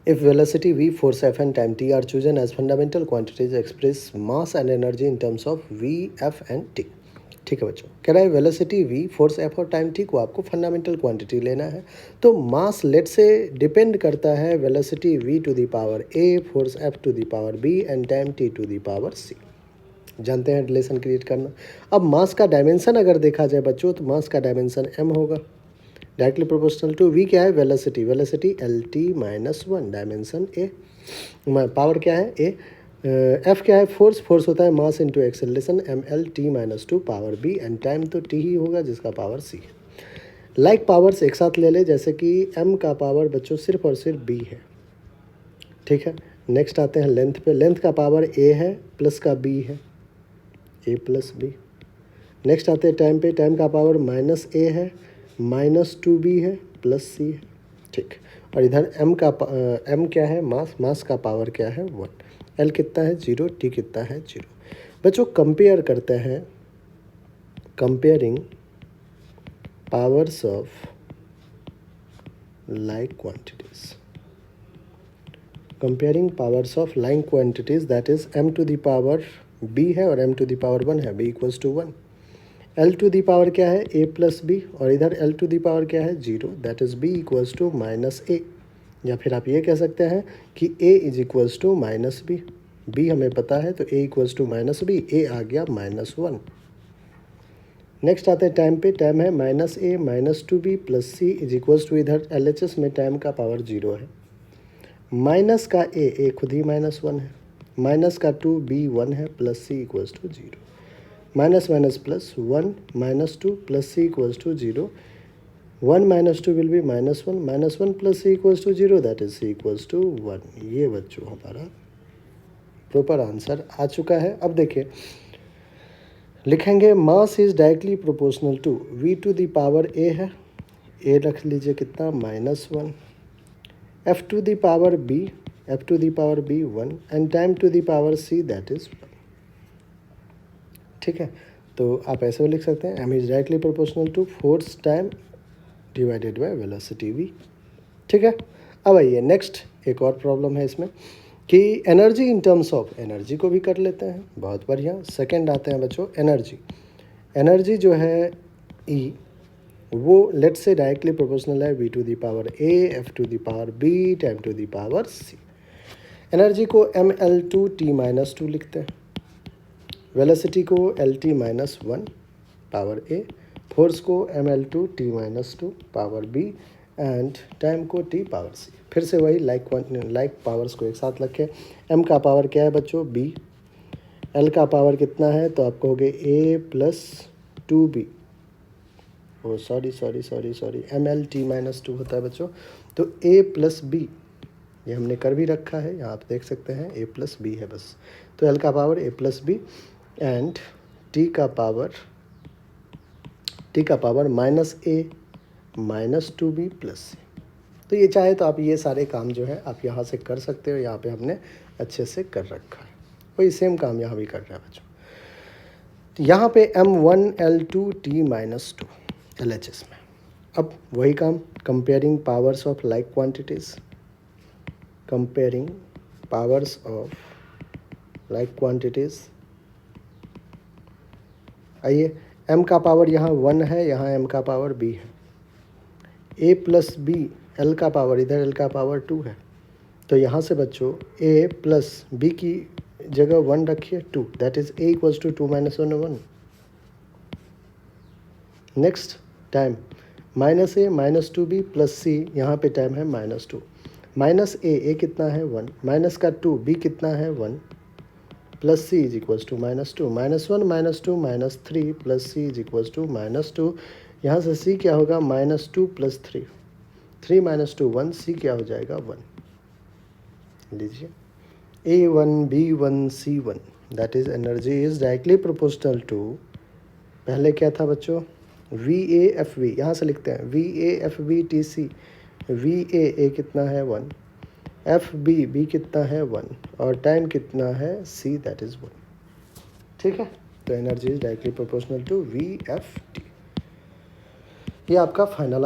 If velocity v, force F and time t are chosen as fundamental quantities, express mass and energy in terms of v, F and t. ठीक है बच्चों, कह रहा है velocity v, force f और time t को आपको fundamental quantity लेना है। तो मास लेट से डिपेंड करता है velocity v to the power a, force f to the power b and time t to the power c। जानते हैं रिलेशन क्रिएट करना। अब मास का डायमेंशन अगर देखा जाए बच्चों, तो मास का डायमेंशन m होगा, डायरेक्टली प्रोपोर्शनल टू v क्या है velocity, velocity L T minus one, dimension ए, पावर क्या है ए, एफ क्या है फोर्स, फोर्स होता है mass into acceleration M L T minus two power B and time तो टी ही होगा जिसका पावर सी है। लाइक पावर्स एक साथ ले ले, जैसे कि एम का पावर बच्चों सिर्फ और सिर्फ बी है, ठीक है। नेक्स्ट आते हैं लेंथ पे, लेंथ का पावर ए है प्लस का बी है, ए प्लस बी। नेक्स्ट आते हैं टाइम पे, टाइम का पावर माइनस ए है, माइनस टू बी है, प्लस सी है, ठीक। और इधर एम का एम क्या है मास, मास का पावर क्या है वन, एल कितना है जीरो, टी कितना है जीरो। बच्चों कंपेयर करते हैं, comparing powers of like quantities, comparing powers of like quantities, that is M to the power B है और M to the power one है, B equals to one. L to the power क्या है ए plus B, और इधर L to the power क्या है zero, that is B equals to minus A. या फिर आप ये कह सकते हैं कि A is equals to minus B, B हमें पता है तो A equals to minus B, A आ गया माइनस वन। नेक्स्ट आते हैं टाइम पे, टाइम है minus A minus two B plus C is equals to, इधर एल एच एस में टाइम का पावर जीरो है, माइनस का ए खुद ही माइनस वन है, माइनस का टू बी वन है, plus C equals to zero, minus minus plus one, minus two plus C equals to zero, one minus two will be minus one, minus one plus C equals to zero, that is C equals to one. ये बच्चों हमारा proper answer आ चुका है। अब देखिए लिखेंगे mass is directly proportional to v to the power a है, a रख लीजिए कितना minus one, f to the power b, f to the power b one and time to the power c that is one, ठीक है। तो आप ऐसे भी लिख सकते हैं m is directly proportional to force time divided by velocity v, ठीक है। अब आइए नेक्स्ट एक और प्रॉब्लम है इसमें कि energy in terms of, energy को भी कर लेते हैं, बहुत बढ़िया। सेकंड आते हैं बच्चों एनर्जी, एनर्जी जो है ई वो लेट से डायरेक्टली प्रोपोर्शनल है v to the power a, f to the power b, time to the power c. Energy को m l two T minus two लिखते हैं, वेलोसिटी को l T minus one power a, force को m l two T minus two power B and time को t power c. फिर से वही like powers को एक साथ रखें। एम का पावर क्या है बच्चों बी, एल का पावर कितना है तो आप कहोगे a plus two b, oh sorry m L T minus two होता है बच्चों, तो ए प्लस बी, ये हमने कर भी रखा है, यहाँ आप देख सकते हैं ए प्लस बी है बस। तो एल का power A plus B and T का पावर माइनस ए minus two B plus C. तो ये चाहे तो आप ये सारे काम जो है आप यहाँ से कर सकते हो, यहाँ पे हमने अच्छे से कर रखा है, वही सेम काम यहाँ भी कर रहा है बच्चों। तो यहाँ पे M one L two T minus two L H S में, अब वही काम comparing powers of like quantities, comparing powers of like quantities. आइए m का पावर यहाँ वन है, यहाँ m का पावर b है, a प्लस बी, l का पावर इधर l का पावर टू है, तो यहाँ से बच्चों a प्लस b की जगह वन रखिए two, that is a equals to two minus one one. Next time minus A minus two B plus c, यहाँ पे टाइम है माइनस टू, माइनस ए कितना है वन, माइनस का टू बी कितना है one, plus C is equals to minus two, minus one minus two minus three plus C is equals to minus two. यहाँ से सी क्या होगा minus two plus three, three minus two one, C क्या हो जाएगा one. लीजिए A one B one C one, that is energy is directly proportional to, पहले क्या था बच्चों वी ए एफ वी, यहाँ से लिखते हैं V A F V T C, V A कितना है वन, एफ बी कितना है वन और टाइम कितना है सी दैट इज वन, ठीक है। तो energy is directly proportional to V F T, ये आपका फाइनल